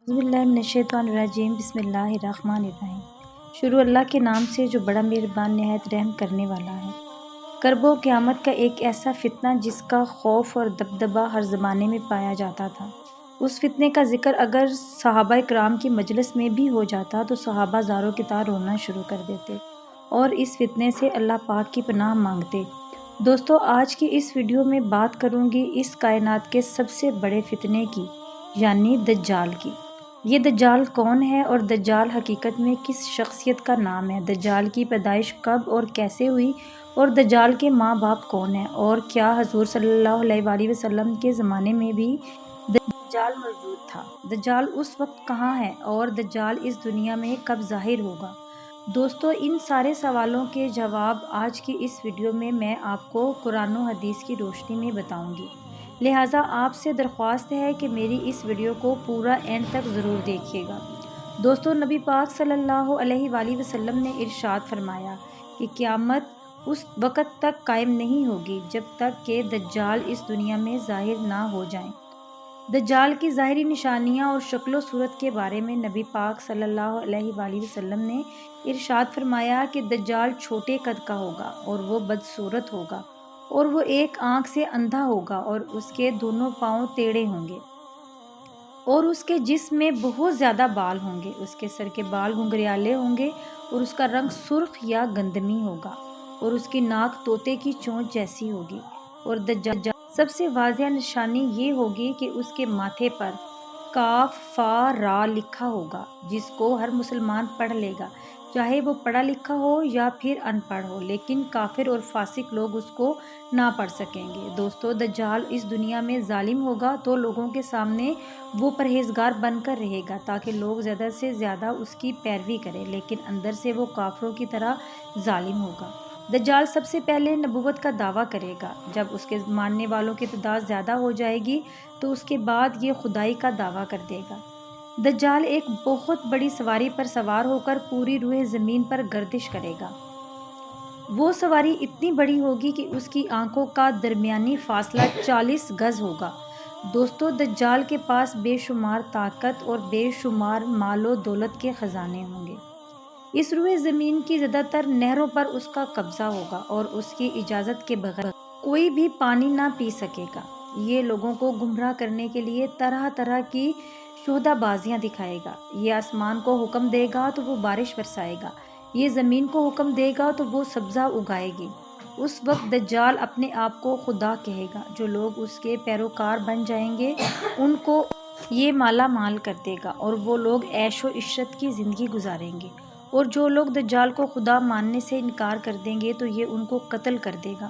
اعوذ باللہ من الشیطان الرجیم، بسم اللہ الرحمن الرحیم۔ شروع اللہ کے نام سے جو بڑا مہربان نہایت رحم کرنے والا ہے۔ کرب و قیامت کا ایک ایسا فتنہ جس کا خوف اور دبدبہ ہر زمانے میں پایا جاتا تھا، اس فتنے کا ذکر اگر صحابہ کرام کی مجلس میں بھی ہو جاتا تو صحابہ زاروں کی طرح رونا شروع کر دیتے اور اس فتنے سے اللہ پاک کی پناہ مانگتے۔ دوستو، آج کی اس ویڈیو میں بات کروں گی اس کائنات کے سب سے بڑے فتنے کی، یعنی دجال کی۔ یہ دجال کون ہے اور دجال حقیقت میں کس شخصیت کا نام ہے؟ دجال کی پیدائش کب اور کیسے ہوئی اور دجال کے ماں باپ کون ہیں؟ اور کیا حضور صلی اللہ علیہ وآلہ وسلم کے زمانے میں بھی دجال موجود تھا؟ دجال اس وقت کہاں ہے اور دجال اس دنیا میں کب ظاہر ہوگا؟ دوستو، ان سارے سوالوں کے جواب آج کی اس ویڈیو میں آپ کو قرآن و حدیث کی روشنی میں بتاؤں گی، لہٰذا آپ سے درخواست ہے کہ میری اس ویڈیو کو پورا اینڈ تک ضرور دیکھیے گا۔ دوستو، نبی پاک صلی اللہ علیہ وآلہ وسلم نے ارشاد فرمایا کہ قیامت اس وقت تک قائم نہیں ہوگی جب تک کہ دجال اس دنیا میں ظاہر نہ ہو جائیں۔ دجال کی ظاہری نشانیاں اور شکل و صورت کے بارے میں نبی پاک صلی اللہ علیہ وآلہ وسلم نے ارشاد فرمایا کہ دجال چھوٹے قد کا ہوگا اور وہ بدصورت ہوگا اور وہ ایک آنکھ سے اندھا ہوگا اور اس کے دونوں پاؤں ٹیڑھے ہوں گے اور اس کے جسم میں بہت زیادہ بال ہوں گے، اس کے سر کے بال گھنگریالے ہوں گے اور اس کا رنگ سرخ یا گندمی ہوگا اور اس کی ناک طوطے کی چونچ جیسی ہوگی۔ اور دجال سب سے واضح نشانی یہ ہوگی کہ اس کے ماتھے پر کاف فا را لکھا ہوگا، جس کو ہر مسلمان پڑھ لے گا، چاہے وہ پڑھا لکھا ہو یا پھر ان پڑھ ہو، لیکن کافر اور فاسق لوگ اس کو نہ پڑھ سکیں گے۔ دوستو، دجال اس دنیا میں ظالم ہوگا تو لوگوں کے سامنے وہ پرہیزگار بن کر رہے گا تاکہ لوگ زیادہ سے زیادہ اس کی پیروی کریں، لیکن اندر سے وہ کافروں کی طرح ظالم ہوگا۔ دجال سب سے پہلے نبوت کا دعویٰ کرے گا، جب اس کے ماننے والوں کی تعداد زیادہ ہو جائے گی تو اس کے بعد یہ خدائی کا دعویٰ کر دے گا۔ دجال ایک بہت بڑی سواری پر سوار ہو کر پوری روئے زمین پر گردش کرے گا۔ وہ سواری اتنی بڑی ہوگی کہ اس کی آنکھوں کا درمیانی فاصلہ 40 گز ہوگا۔ دوستو، دجال کے پاس بے شمار طاقت اور بے شمار مال و دولت کے خزانے ہوں گے۔ اس روئے زمین کی زیادہ تر نہروں پر اس کا قبضہ ہوگا اور اس کی اجازت کے بغیر کوئی بھی پانی نہ پی سکے گا۔ یہ لوگوں کو گمراہ کرنے کے لیے طرح طرح کی شہدا بازیاں دکھائے گا۔ یہ آسمان کو حکم دے گا تو وہ بارش برسائے گا، یہ زمین کو حکم دے گا تو وہ سبزہ اگائے گی۔ اس وقت دجال اپنے آپ کو خدا کہے گا۔ جو لوگ اس کے پیروکار بن جائیں گے ان کو یہ مالا مال کر دے گا اور وہ لوگ عیش و عشرت کی زندگی گزاریں گے، اور جو لوگ دجال کو خدا ماننے سے انکار کر دیں گے تو یہ ان کو قتل کر دے گا۔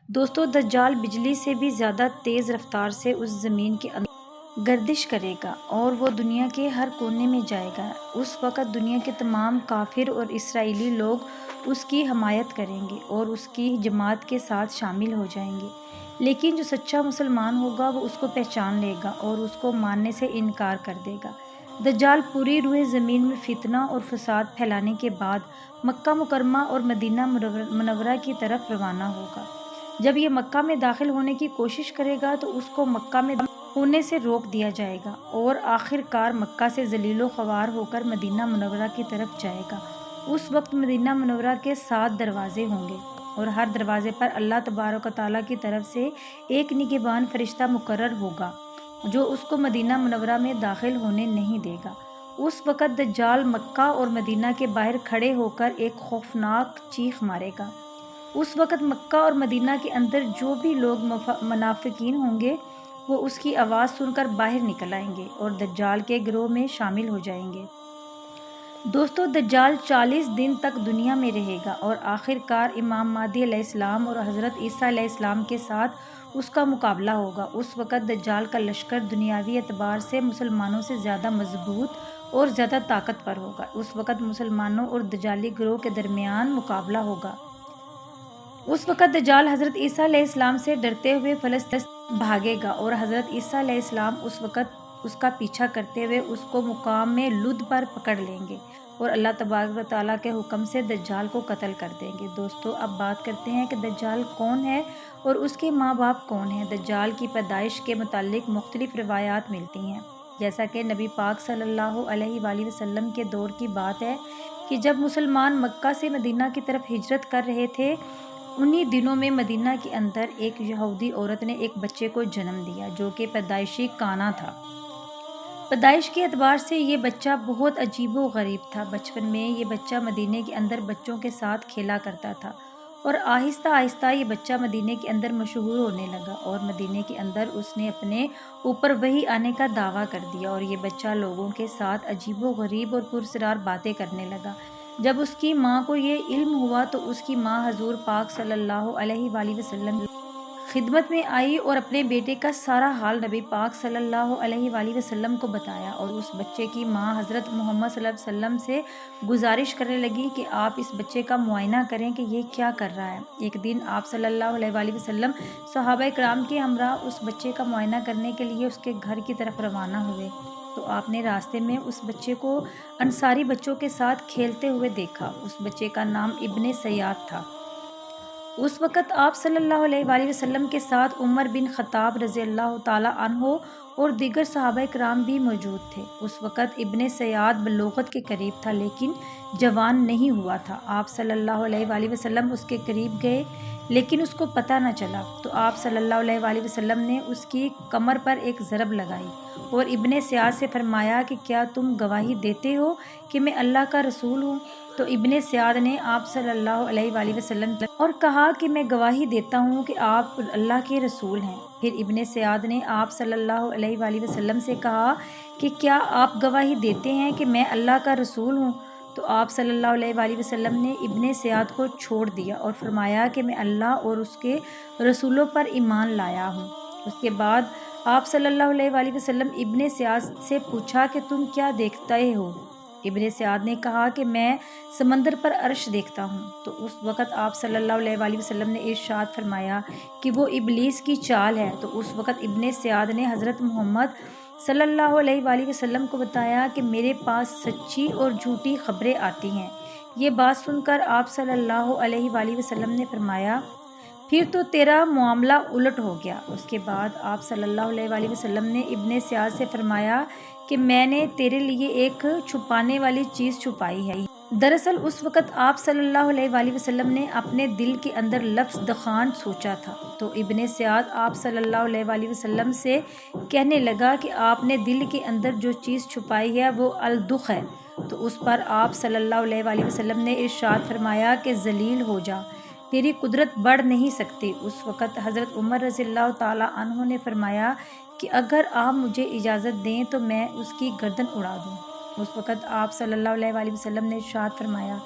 دوستو، دجال بجلی سے بھی زیادہ تیز رفتار سے اس زمین کے اندر گردش کرے گا اور وہ دنیا کے ہر کونے میں جائے گا۔ اس وقت دنیا کے تمام کافر اور اسرائیلی لوگ اس کی حمایت کریں گے اور اس کی جماعت کے ساتھ شامل ہو جائیں گے، لیکن جو سچا مسلمان ہوگا وہ اس کو پہچان لے گا اور اس کو ماننے سے انکار کر دے گا۔ دجال پوری روئے زمین میں فتنہ اور فساد پھیلانے کے بعد مکہ مکرمہ اور مدینہ منورہ کی طرف روانہ ہوگا۔ جب یہ مکہ میں داخل ہونے کی کوشش کرے گا تو اس کو مکہ میں ہونے سے روک دیا جائے گا اور آخر کار مکہ سے ذلیل و خوار ہو کر مدینہ منورہ کی طرف جائے گا۔ اس وقت مدینہ منورہ کے 7 دروازے ہوں گے اور ہر دروازے پر اللہ تبارک و تعالیٰ کی طرف سے ایک نگہبان فرشتہ مقرر ہوگا جو اس کو مدینہ منورہ میں داخل ہونے نہیں دے گا۔ اس وقت دجال مکہ اور مدینہ کے باہر کھڑے ہو کر ایک خوفناک چیخ مارے گا۔ اس وقت مکہ اور مدینہ کے اندر جو بھی لوگ منافقین ہوں گے وہ اس کی آواز سن کر باہر نکل آئیں گے اور دجال کے گروہ میں شامل ہو جائیں گے۔ دوستو، دجال 40 دن تک دنیا میں رہے گا اور آخر کار امام مہدی علیہ السلام اور حضرت عیسیٰ علیہ السلام کے ساتھ اس کا مقابلہ ہوگا۔ اس وقت دجال کا لشکر دنیاوی اعتبار سے مسلمانوں سے زیادہ مضبوط اور زیادہ طاقتور ہوگا۔ اس وقت مسلمانوں اور دجالی گروہ کے درمیان مقابلہ ہوگا۔ اس وقت دجال حضرت عیسیٰ علیہ السلام سے ڈرتے ہوئے فلسطین بھاگے گا اور حضرت عیسیٰ علیہ السلام اس وقت اس کا پیچھا کرتے ہوئے اس کو مقام میں لد پر پکڑ لیں گے اور اللہ تبارک و تعالیٰ کے حکم سے دجال کو قتل کر دیں گے۔ دوستو، اب بات کرتے ہیں کہ دجال کون ہے اور اس کے ماں باپ کون ہیں۔ دجال کی پیدائش کے متعلق مختلف روایات ملتی ہیں۔ جیسا کہ نبی پاک صلی اللہ علیہ وآلہ وسلم کے دور کی بات ہے کہ جب مسلمان مکہ سے مدینہ کی طرف ہجرت کر رہے تھے، انہی دنوں میں مدینہ کے اندر ایک یہودی عورت نے ایک بچے کو جنم دیا جو کہ پیدائشی کانا تھا۔ پیدائش کے اعتبار سے یہ بچہ بہت عجیب و غریب تھا۔ بچپن میں یہ بچہ مدینے کے اندر بچوں کے ساتھ کھیلا کرتا تھا اور آہستہ آہستہ یہ بچہ مدینے کے اندر مشہور ہونے لگا اور مدینے کے اندر اس نے اپنے اوپر وحی آنے کا دعویٰ کر دیا اور یہ بچہ لوگوں کے ساتھ عجیب و غریب اور پراسرار باتیں کرنے لگا۔ جب اس کی ماں کو یہ علم ہوا تو اس کی ماں حضور پاک صلی اللہ علیہ وآلہ وسلم خدمت میں آئی اور اپنے بیٹے کا سارا حال نبی پاک صلی اللہ علیہ وآلہ وسلم کو بتایا اور اس بچے کی ماں حضرت محمد صلی اللہ علیہ وسلم سے گزارش کرنے لگی کہ آپ اس بچے کا معائنہ کریں کہ یہ کیا کر رہا ہے۔ ایک دن آپ صلی اللہ علیہ وآلہ وسلم صحابہ کرام کے ہمراہ اس بچے کا معائنہ کرنے کے لیے اس کے گھر کی طرف روانہ ہوئے تو آپ نے راستے میں اس بچے کو انصاری بچوں کے ساتھ کھیلتے ہوئے دیکھا۔ اس بچے کا نام ابن سیاد تھا۔ اس وقت آپ صلی اللہ علیہ وآلہ وسلم کے ساتھ عمر بن خطاب رضی اللہ تعالیٰ عنہ اور دیگر صحابہ کرام بھی موجود تھے۔ اس وقت ابن سیاد بلوغت کے قریب تھا لیکن جوان نہیں ہوا تھا۔ آپ صلی اللہ علیہ وآلہ وسلم اس کے قریب گئے لیکن اس کو پتہ نہ چلا تو آپ صلی اللہ علیہ وآلہ وسلم نے اس کی کمر پر ایک ضرب لگائی اور ابن سیاد سے فرمایا کہ کیا تم گواہی دیتے ہو کہ میں اللہ کا رسول ہوں؟ تو ابن سیاد نے آپ صلی اللہ علیہ وآلہ وسلم اور کہا کہ میں گواہی دیتا ہوں کہ آپ اللہ کے رسول ہیں۔ پھر ابن سیاد نے آپ صلی اللہ علیہ وآلہ وسلم سے کہا کہ کیا آپ گواہی دیتے ہیں کہ میں اللہ کا رسول ہوں؟ تو آپ صلی اللہ علیہ وآلہ وسلم نے ابن سیاد کو چھوڑ دیا اور فرمایا کہ میں اللہ اور اس کے رسولوں پر ایمان لایا ہوں۔ اس کے بعد آپ صلی اللہ علیہ وآلہ وسلم ابن سیاد سے پوچھا کہ تم کیا دیکھتے ہو؟ ابن سیاد نے کہا کہ میں سمندر پر عرش دیکھتا ہوں۔ تو اس وقت آپ صلی اللہ علیہ وآلہ وسلم نے ارشاد فرمایا کہ وہ ابلیس کی چال ہے۔ تو اس وقت ابن سیاد نے حضرت محمد صلی اللہ علیہ وآلہ وسلم کو بتایا کہ میرے پاس سچی اور جھوٹی خبریں آتی ہیں۔ یہ بات سن کر آپ صلی اللہ علیہ وآلہ وسلم نے فرمایا پھر تو تیرا معاملہ الٹ ہو گیا۔ اس کے بعد آپ صلی اللہ علیہ وآلہ وسلم نے ابن سیاد سے فرمایا کہ میں نے تیرے لیے ایک چھپانے والی چیز چھپائی ہے۔ دراصل اس وقت آپ صلی اللہ علیہ وآلہ وسلم نے اپنے دل کے اندر لفظ دخان سوچا تھا تو ابن سیاد آپ صلی اللہ علیہ وآلہ وسلم سے کہنے لگا کہ آپ نے دل کے اندر جو چیز چھپائی ہے وہ الدخ ہے۔ تو اس پر آپ صلی اللہ علیہ وآلہ وسلم نے ارشاد فرمایا کہ ذلیل ہو جا، تیری قدرت بڑھ نہیں سکتی۔ اس وقت حضرت عمر رضی اللہ تعالیٰ عنہ نے فرمایا کہ اگر آپ مجھے اجازت دیں تو میں اس کی گردن اڑا دوں۔ اس وقت آپ صلی اللہ علیہ وآلہ وسلم نے ارشاد فرمایا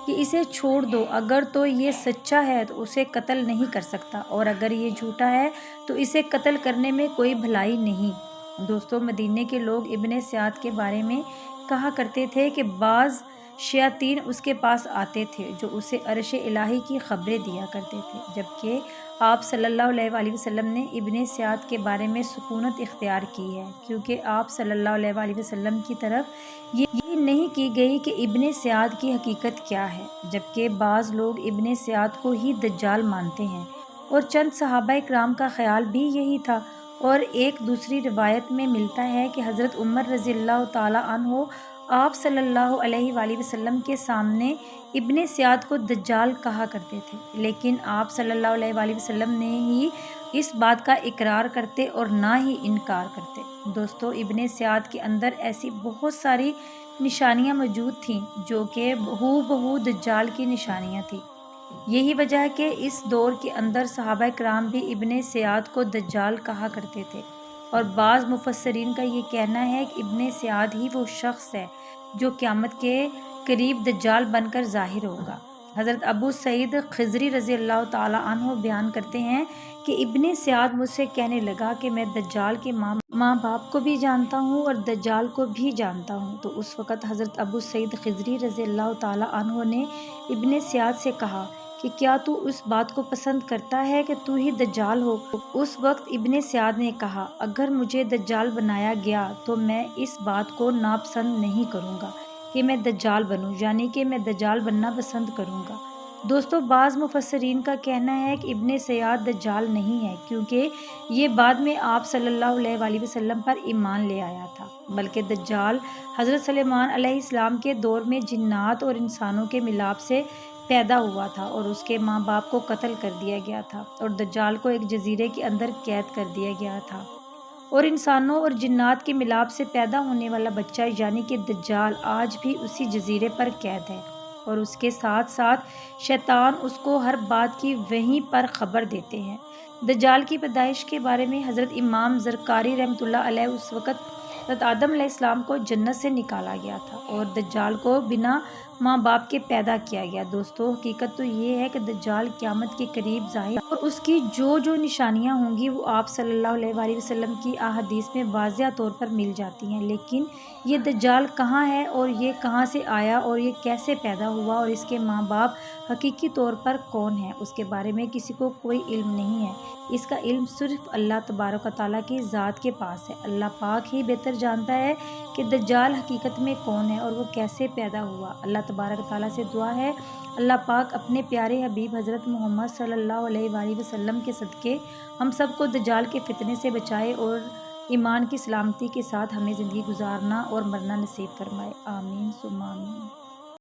کہ اسے چھوڑ دو، اگر تو یہ سچا ہے تو اسے قتل نہیں کر سکتا اور اگر یہ جھوٹا ہے تو اسے قتل کرنے میں کوئی بھلائی نہیں۔ دوستو، مدینے کے لوگ ابن سیاد کے بارے میں کہا کرتے تھے کہ بعض شیاطین اس کے پاس آتے تھے جو اسے عرش الہی کی خبریں دیا کرتے تھے، جبکہ آپ صلی اللہ علیہ وآلہ وسلم نے ابن سیاد کے بارے میں سکونت اختیار کی ہے کیونکہ آپ صلی اللہ علیہ وآلہ وسلم کی طرف یہ نہیں کی گئی کہ ابن سیاد کی حقیقت کیا ہے، جبکہ بعض لوگ ابن سیاد کو ہی دجال مانتے ہیں اور چند صحابہ کرام کا خیال بھی یہی تھا۔ اور ایک دوسری روایت میں ملتا ہے کہ حضرت عمر رضی اللہ تعالیٰ عنہ آپ صلی اللہ علیہ وآلہ وسلم کے سامنے ابن سیاد کو دجال کہا کرتے تھے، لیکن آپ صلی اللہ علیہ وآلہ وسلم نے ہی اس بات کا اقرار کرتے اور نہ ہی انکار کرتے۔ دوستو، ابن سیاد کے اندر ایسی بہت ساری نشانیاں موجود تھیں جو کہ ہو بہو دجال کی نشانیاں تھیں۔ یہی وجہ ہے کہ اس دور کے اندر صحابہ کرام بھی ابن سیاد کو دجال کہا کرتے تھے اور بعض مفسرین کا یہ کہنا ہے کہ ابن سیاد ہی وہ شخص ہے جو قیامت کے قریب دجال بن کر ظاہر ہوگا۔ حضرت ابو سعید خضری رضی اللہ تعالیٰ عنہ بیان کرتے ہیں کہ ابن سیاد مجھ سے کہنے لگا کہ میں دجال کے ماں باپ کو بھی جانتا ہوں اور دجال کو بھی جانتا ہوں۔ تو اس وقت حضرت ابو سعید خضری رضی اللہ تعالیٰ عنہ نے ابن سیاد سے کہا کہ کیا تو اس بات کو پسند کرتا ہے کہ تو ہی دجال ہو؟ اس وقت ابن سیاد نے کہا اگر مجھے دجال بنایا گیا تو میں اس بات کو ناپسند نہیں کروں گا کہ میں دجال بنوں، یعنی کہ میں دجال بننا پسند کروں گا۔ دوستو بعض مفسرین کا کہنا ہے کہ ابن سیاد دجال نہیں ہے، کیونکہ یہ بعد میں آپ صلی اللہ علیہ وآلہ وسلم پر ایمان لے آیا تھا، بلکہ دجال حضرت سلیمان علیہ السلام کے دور میں جنات اور انسانوں کے ملاپ سے پیدا ہوا تھا اور اس کے ماں باپ کو قتل کر دیا گیا تھا اور دجال کو ایک جزیرے کے اندر قید کر دیا گیا تھا، اور انسانوں اور جنات کے ملاپ سے پیدا ہونے والا بچہ یعنی کہ دجال آج بھی اسی جزیرے پر قید ہے، اور اس کے ساتھ ساتھ شیطان اس کو ہر بات کی وہیں پر خبر دیتے ہیں۔ دجال کی پیدائش کے بارے میں حضرت امام زرقاری رحمۃ اللہ علیہ اس وقت حضرت آدم علیہ السلام کو جنت سے نکالا گیا تھا اور دجال کو بنا ماں باپ کے پیدا کیا گیا۔ دوستو حقیقت تو یہ ہے کہ دجال قیامت کے قریب ظاہر اور اس کی جو نشانیاں ہوں گی وہ آپ صلی اللہ علیہ وآلہ وسلم کی احادیث میں واضح طور پر مل جاتی ہیں، لیکن یہ دجال کہاں ہے اور یہ کہاں سے آیا اور یہ کیسے پیدا ہوا اور اس کے ماں باپ حقیقی طور پر کون ہیں، اس کے بارے میں کسی کو کوئی علم نہیں ہے۔ اس کا علم صرف اللہ تبارک و تعالیٰ کی ذات کے پاس ہے۔ اللہ پاک ہی بہتر جانتا ہے کہ دجال حقیقت میں کون ہے اور وہ کیسے پیدا ہوا۔ اللہ تبارک و تعالیٰ سے دعا ہے اللہ پاک اپنے پیارے حبیب حضرت محمد صلی اللہ علیہ وآلہ وسلم کے صدقے ہم سب کو دجال کے فتنے سے بچائے اور ایمان کی سلامتی کے ساتھ ہمیں زندگی گزارنا اور مرنا نصیب فرمائے، آمین ثم آمین۔